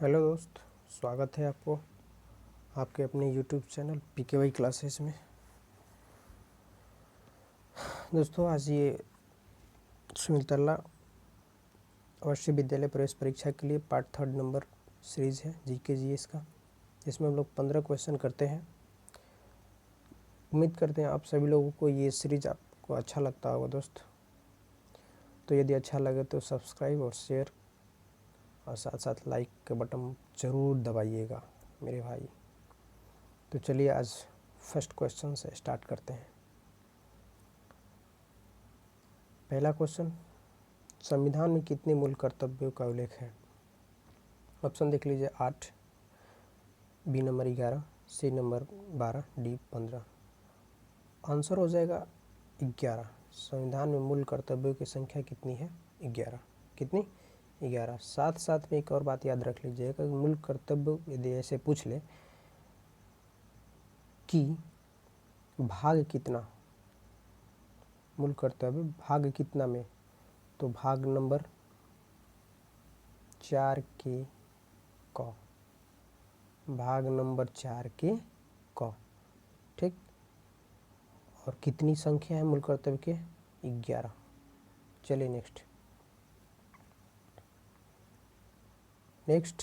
Hello दोस्त, स्वागत है आपको आपके अपने यूट्यूब चैनल PKY क्लासेस में। दोस्तों, आज ये सुमितला अवश्य विद्यालय प्रवेश परीक्षा के लिए पार्ट 3 नंबर सीरीज़ है GK GS का, जिसमें हम लोग 15 क्वेश्चन करते हैं। उम्मीद करते हैं आप सभी लोगों को ये सीरीज आपको अच्छा लगता होगा दोस्त। तो यदि अच्छा लगे तो सब्सक्राइब और शेयर और साथ साथ लाइक का बटन ज़रूर दबाइएगा मेरे भाई। तो चलिए आज फर्स्ट क्वेश्चन से स्टार्ट करते हैं। पहला क्वेश्चन, संविधान में कितने मूल कर्तव्यों का उल्लेख है? ऑप्शन देख लीजिए, 8, B number 11, C number 12, D 15। Answer हो जाएगा 11। संविधान में मूल कर्तव्यों की संख्या कितनी है? 11। कितनी? 11। साथ साथ में एक और बात याद रख लीजिएगा, मूल कर्तव्य यदि ऐसे पूछ ले कि भाग कितना, मूल कर्तव्य भाग कितना में, तो भाग नंबर 4 के क, भाग नंबर 4 के क, ठीक। और कितनी संख्या है मूल कर्तव्य के? 11। चलिए नेक्स्ट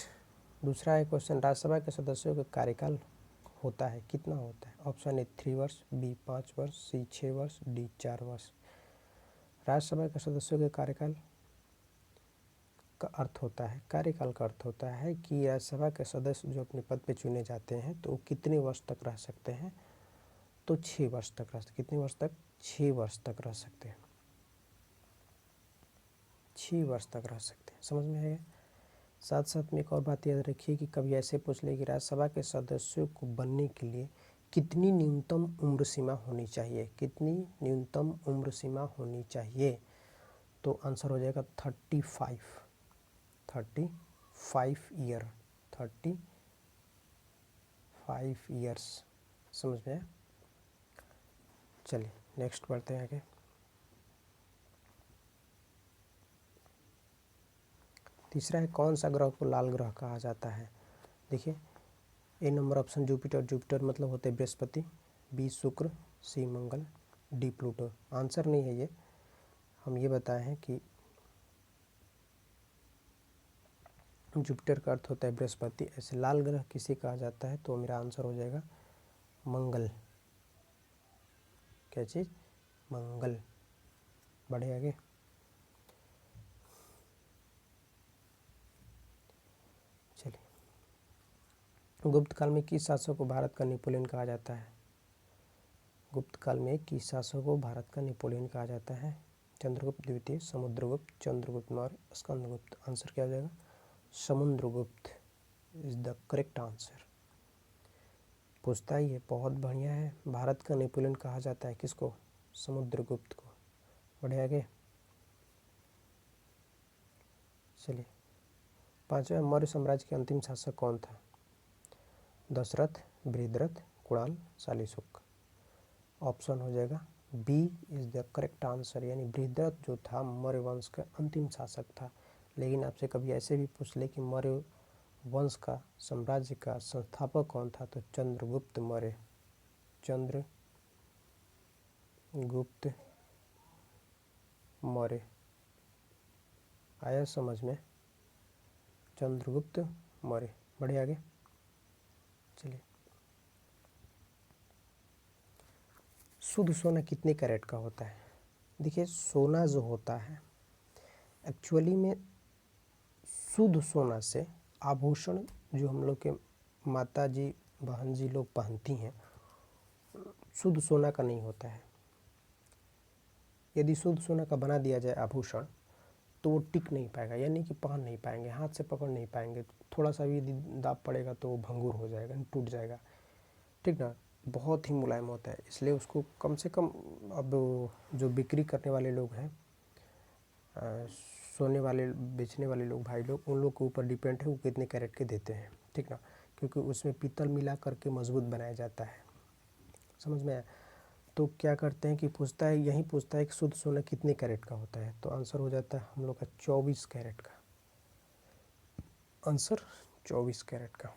दूसरा है क्वेश्चन, राज्यसभा के सदस्यों का कार्यकाल होता है, कितना होता है? ऑप्शन ए 3 वर्ष, बी 5 वर्ष, सी 6 वर्ष, डी 4 वर्ष। राज्यसभा के सदस्यों के कार्यकाल का अर्थ होता है, कार्यकाल का अर्थ होता है कि राज्यसभा के सदस्य जो अपने पद पे चुने जाते हैं तो वो कितने वर्ष तक रह सकते हैं? तो 6 वर्ष तक रह सकते। कितने वर्ष तक? 6 वर्ष तक रह सकते हैं। 6 वर्ष तक रह सकते हैं। समझ में आएगा? साथ साथ में एक और बात याद रखिए कि कभी ऐसे पूछ ले कि राज्यसभा के सदस्यों को बनने के लिए कितनी न्यूनतम उम्र सीमा होनी चाहिए? कितनी न्यूनतम उम्र सीमा होनी चाहिए? तो आंसर हो जाएगा 35 ईयर, 35 ईयर्स। समझ में आया? चलिए नेक्स्ट बढ़ते हैं आगे। तीसरा है, कौन सा ग्रह को लाल ग्रह कहा जाता है? देखिए, ए नंबर ऑप्शन जुपिटर, जुपिटर मतलब होते हैं बृहस्पति, बी शुक्र, सी मंगल, डी प्लूटो। आंसर नहीं है ये, हम ये बताए हैं कि जुपिटर का अर्थ होता है बृहस्पति। ऐसे लाल ग्रह किसे कहा जाता है? तो मेरा आंसर हो जाएगा मंगल। क्या चीज़? मंगल। बढ़े आगे। चलिए, गुप्त काल में किस शासक को भारत का नेपोलियन कहा जाता है? गुप्त काल में किस शासक को भारत का नेपोलियन कहा जाता है? चंद्रगुप्त द्वितीय, समुद्रगुप्त, चंद्रगुप्त मौर्य, स्कंदगुप्त। आंसर क्या हो जाएगा? Samudragupta is the correct answer. पूछता ही है, बहुत बढ़िया है। भारत का नेपोलियन कहा जाता है किसको? समुद्रगुप्त को। बढ़े आगे। चलिए, पांचवा, मौर्य साम्राज्य के अंतिम शासक कौन था? दशरथ, बृहद्रथ, कुणाल, शालीशुक। ऑप्शन हो जाएगा B is the correct answer, यानी बृहद्रथ जो था मौर्य वंश का अंतिम शासक था। लेकिन आपसे कभी ऐसे भी पूछ ले कि मौर्य वंश का, साम्राज्य का संस्थापक कौन था? तो चंद्रगुप्त मौर्य। चंद्रगुप्त मौर्य। आया समझ में? चंद्रगुप्त मौर्य। बढ़े आगे। चलिए, शुद्ध सोना कितने कैरेट का होता है? देखिए, सोना जो होता है एक्चुअली में, शुद्ध सोना से आभूषण जो हम लोग के माता जी बहन जी लोग पहनती हैं, शुद्ध सोना का नहीं होता है। यदि शुद्ध सोना का बना दिया जाए आभूषण तो वो टिक नहीं पाएगा, यानी कि पहन नहीं पाएंगे, हाथ से पकड़ नहीं पाएंगे। थोड़ा सा भी यदि दाब पड़ेगा तो वो भंगुर हो जाएगा, टूट जाएगा, ठीक ना। बहुत ही मुलायम होता है, इसलिए उसको कम से कम, अब जो बिक्री करने वाले लोग हैं, सोने वाले बेचने वाले लोग, भाई लोग, उन लोग के ऊपर डिपेंड है वो कितने कैरेट के देते हैं, ठीक ना। क्योंकि उसमें पीतल मिला करके मजबूत बनाया जाता है। समझ में आया? तो क्या करते हैं कि पूछता है, यही पूछता है कि शुद्ध सोना कितने कैरेट का होता है, तो आंसर हो जाता है हम लोग का 24 कैरेट का। आंसर 24 कैरेट का।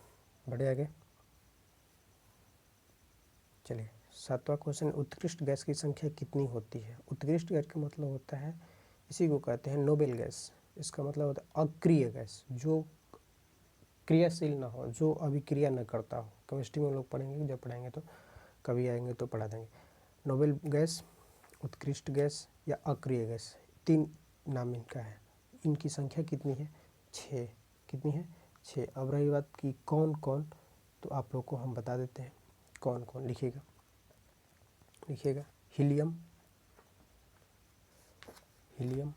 बढ़े आगे। चलिए 7वां क्वेश्चन, उत्कृष्ट गैस की संख्या कितनी होती है? उत्कृष्ट गैस का मतलब होता है, इसी को कहते हैं नोबेल गैस। इसका मतलब होता है अक्रिय गैस, जो क्रियाशील ना हो, जो अभिक्रिया न करता हो। केमिस्ट्री में हम लोग पढ़ेंगे, जब पढ़ाएंगे तो कभी आएंगे तो पढ़ा देंगे। नोबेल गैस, उत्कृष्ट गैस या अक्रिय गैस, 3 नाम इनका है। इनकी संख्या कितनी है? 6। कितनी है? 6। अब रही बात कि कौन कौन, तो आप लोग को हम बता देते हैं कौन कौन। लिखिएगा, लिखिएगा। हीलियम, हीलियम,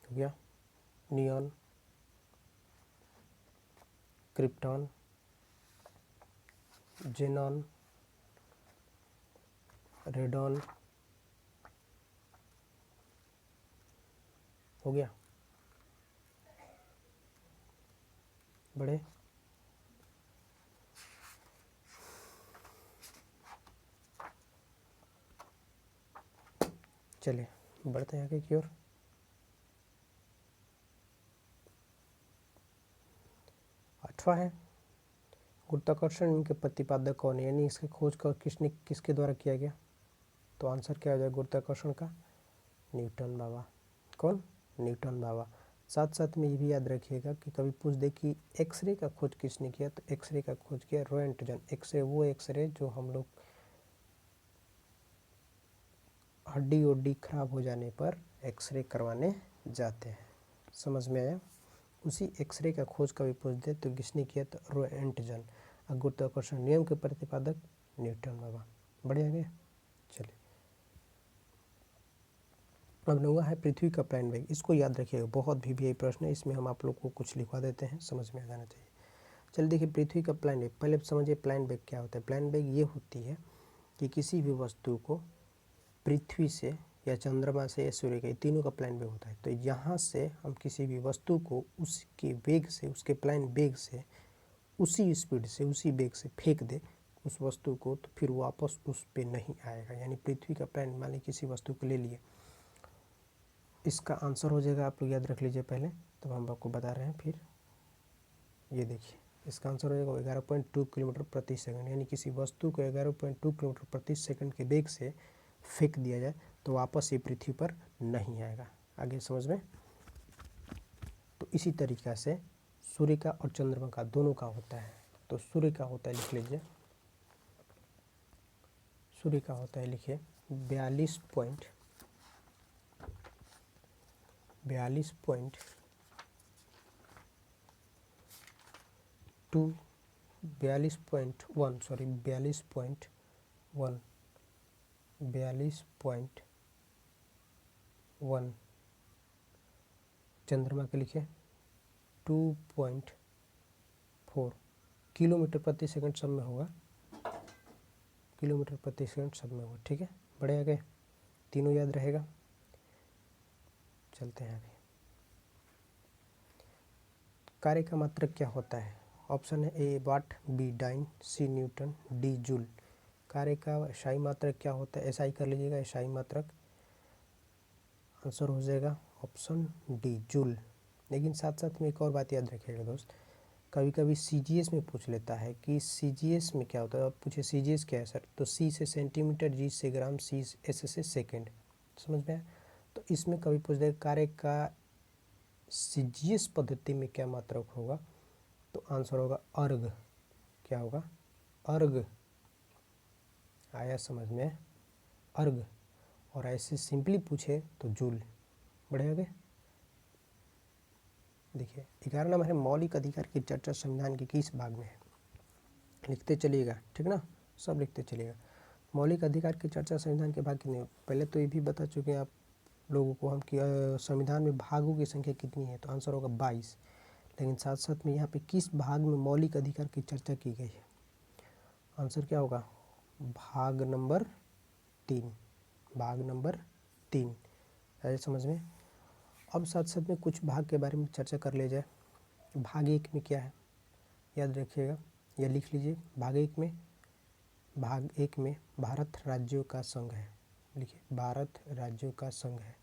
हो गया। नियॉन, क्रिप्टॉन, जेनॉन, रेडॉन, हो गया। बड़े चलिए बढ़ते हैं आगे की ओर। 8वां है, गुरुत्वाकर्षण नियम के प्रतिपादक कौन है? यानी इसके खोज का किसके द्वारा किया गया? तो आंसर क्या हो जाएगा गुरुत्वाकर्षण का? न्यूटन बाबा। कौन? न्यूटन बाबा। साथ साथ में ये भी याद रखिएगा कि कभी पूछ दे कि एक्सरे का खोज किसने किया, तो एक्सरे का खोज किया रोएंटजन। एक्सरे, वो एक्सरे जो हम लोग हड्डी उड्डी खराब हो जाने पर एक्सरे करवाने जाते हैं। समझ में आया? उसी एक्सरे का खोज कभी पूछ दे तो किसने किया, तो रोएंटजन। और गुरुत्वाकर्षण नियम के प्रतिपादक न्यूटन बाबा। बढ़िया गया। चलिए अब 9वां है, पृथ्वी का प्लान वेग। इसको याद रखिएगा, बहुत भी प्रश्न है, इसमें हम आप लोग को कुछ लिखवा देते हैं, समझ में आ जाना चाहिए। चलिए देखिए, पृथ्वी का प्लान वेग, पहले समझिए प्लान वेग क्या होता है। प्लान वेग ये होती है कि किसी भी वस्तु को पृथ्वी से या चंद्रमा से या सूर्य के, तीनों का प्लान वेग होता है। तो यहाँ से हम किसी भी वस्तु को उसके वेग से, उसके प्लान वेग से, उसी स्पीड से, उसी वेग से फेंक दे उस वस्तु को, तो फिर वापस उस पे नहीं आएगा। यानी पृथ्वी का प्लान, मान लीजिए किसी वस्तु को ले लिए, इसका आंसर हो जाएगा, आप लोग याद रख लीजिए पहले, तब हम आपको बता रहे हैं। फिर ये देखिए, इसका आंसर हो जाएगा 11.2 किलोमीटर प्रति सेकंड। यानी किसी वस्तु को 11.2 किलोमीटर प्रति सेकंड के वेग से फेंक दिया जाए तो वापस ये पृथ्वी पर नहीं आएगा। आगे समझ में? तो इसी तरीक़ा से सूर्य का और चंद्रमा का दोनों का होता है। तो सूर्य का होता है, लिख लीजिए, सूर्य का होता है, लिखिए 42.2 42.1 चंद्रमा के लिखे 2.4 किलोमीटर प्रति सेकंड सब में होगा, किलोमीटर प्रति सेकंड सब में होगा। ठीक है, बढ़े आगे, तीनों याद रहेगा। चलते हैं आगे। कार्य का मात्रक क्या होता है? ऑप्शन है ए वाट, बी डाइन, सी न्यूटन, डी जूल। कार्य का SI मात्रक क्या होता है? SI कर लीजिएगा, SI मात्रक। आंसर हो जाएगा ऑप्शन डी जूल। लेकिन साथ साथ में एक और बात याद रखिएगा दोस्त, कभी कभी CGS में पूछ लेता है कि CGS में क्या होता है। आप पूछे CGS क्या है सर, तो C से सेंटीमीटर, G से ग्राम, S से सेकेंड। समझ में आया? तो इसमें कभी पूछ दे कार्य का CGS पद्धति में क्या मात्रक होगा, तो आंसर होगा अर्ग। क्या होगा? अर्ग। आया समझ में? अर्ग। और ऐसे सिंपली पूछे तो जूल। बढ़े आगे। देखिए 11 नंबर है, मौलिक अधिकार की चर्चा संविधान के किस भाग में है? लिखते चलिएगा, ठीक ना, सब लिखते चलिएगा। मौलिक अधिकार की चर्चा संविधान के भाग कितने? पहले तो ये भी बता चुके हैं आप लोगों को हम कि संविधान में भागों की संख्या कितनी है, तो आंसर होगा 22। लेकिन साथ साथ में यहाँ पे किस भाग में मौलिक अधिकार की चर्चा की गई है? आंसर क्या होगा? भाग नंबर 3। भाग नंबर 3 है, समझ में? अब साथ साथ में कुछ भाग के बारे में चर्चा कर ले जाए। भाग 1 में क्या है याद रखिएगा, या लिख लीजिए। भाग 1 में भारत राज्यों का संघ है। लिखिए, भारत राज्यों का संघ है।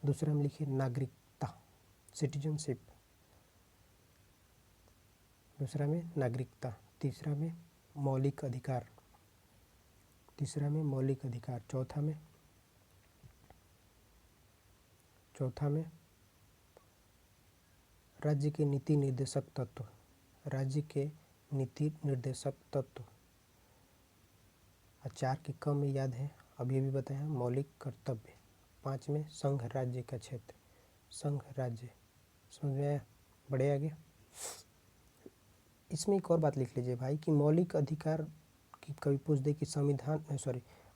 दूसरा में लिखिए नागरिकता, सिटीजनशिप। दूसरा में नागरिकता। तीसरा में मौलिक अधिकार। तीसरा में मौलिक अधिकार। चौथा में राज्य के नीति निर्देशक तत्व। राज्य के नीति निर्देशक तत्व। और 4 के कम में याद है, अब ये भी बताया, मौलिक कर्तव्य। 5 में संघ राज्य का क्षेत्र, संघ राज्य। समझ में आया? बढ़े आगे। इसमें एक और बात लिख लीजिए भाई कि मौलिक अधिकार की कभी पूछ दे कि संविधान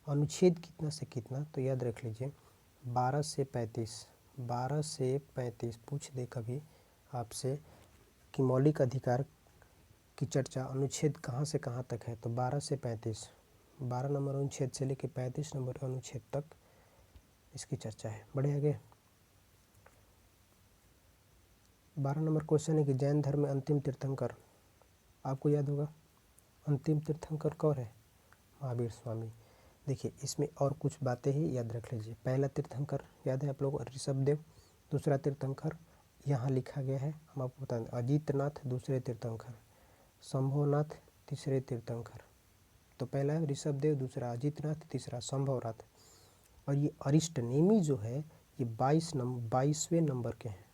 अनुच्छेद कितना से कितना, तो याद रख लीजिए 12 से 35। 12 से 35 पूछ दे कभी आपसे कि मौलिक अधिकार की चर्चा अनुच्छेद कहाँ से कहाँ तक है, तो 12 से 35, 12 नंबर अनुच्छेद से लेकर 35 नंबर अनुच्छेद तक इसकी चर्चा है। बढ़े आगे। 12 नंबर क्वेश्चन है कि जैन धर्म में अंतिम तीर्थंकर, आपको याद होगा अंतिम तीर्थंकर कौन है? महावीर स्वामी। देखिए इसमें और कुछ बातें ही याद रख लीजिए। पहला तीर्थंकर याद है आप लोगों को, ऋषभदेव। दूसरा तीर्थंकर यहाँ लिखा गया है, हम आपको बता दें, अजीतनाथ दूसरे तीर्थंकर, शंभुनाथ तीसरे तीर्थंकर। तो पहला है ऋषभदेव, दूसरा अजीतनाथ, तीसरा शंभुनाथ। और ये अरिष्टनेमी जो है ये 22वें नंबर के हैं,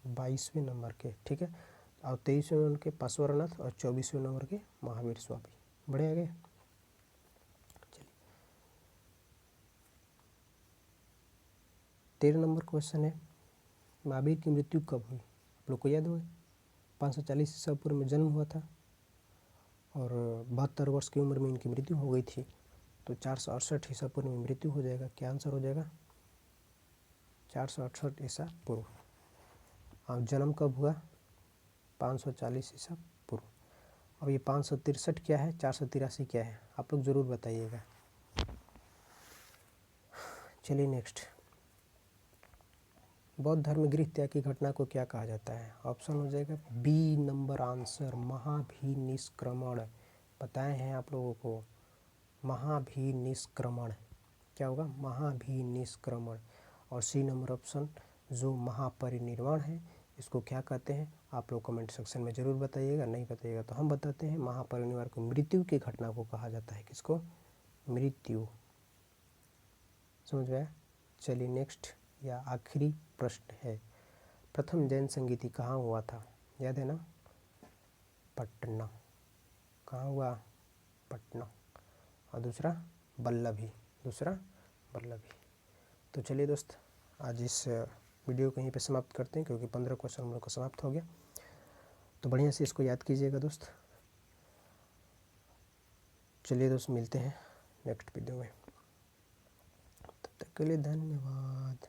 22वें नंबर के, ठीक है। और 23वें नंबर के पार्श्वनाथ और 24वें नंबर के महावीर स्वामी। बढ़े आगे। चलिए 13 नंबर क्वेश्चन है, महावीर की मृत्यु कब हुई? आप लोग को याद होगा 540 ईसा पूर्व में जन्म हुआ था और 72 वर्ष की उम्र में इनकी मृत्यु हो गई थी। तो 468 ईसा पूर्व में मृत्यु हो जाएगा। क्या आंसर हो जाएगा? 468 ईसा पूर्व। और जन्म कब हुआ? 540 ईसा पूर्व। अब ये 563 क्या है, 483 क्या है, आप लोग ज़रूर बताइएगा। चलिए नेक्स्ट, बौद्ध धर्म गृह त्याग की घटना को क्या कहा जाता है? ऑप्शन हो जाएगा बी नंबर आंसर, महाभिनिष्क्रमण। बताए हैं आप लोगों को, महाभिनिष्क्रमण। क्या होगा? महाभिनिष्क्रमण। और सी नंबर ऑप्शन जो महापरिनिर्वाण है, इसको क्या कहते हैं? आप लोग कमेंट सेक्शन में ज़रूर बताइएगा। नहीं बताइएगा तो हम बताते हैं, महापरिनिर्वाण को मृत्यु की घटना को कहा जाता है। किसको? मृत्यु। समझ में आया? चलिए नेक्स्ट या आखिरी प्रश्न है, प्रथम जैन संगीति कहाँ हुआ था? याद है ना? पटना। कहाँ हुआ? पटना। और दूसरा वल्लभी, दूसरा वल्लभी। तो चलिए दोस्त, आज इस वीडियो को यहीं पे समाप्त करते हैं, क्योंकि 15 क्वेश्चन हम लोग का समाप्त हो गया। तो बढ़िया से इसको याद कीजिएगा दोस्त। चलिए दोस्त, मिलते हैं नेक्स्ट वीडियो में, तब तक के लिए धन्यवाद।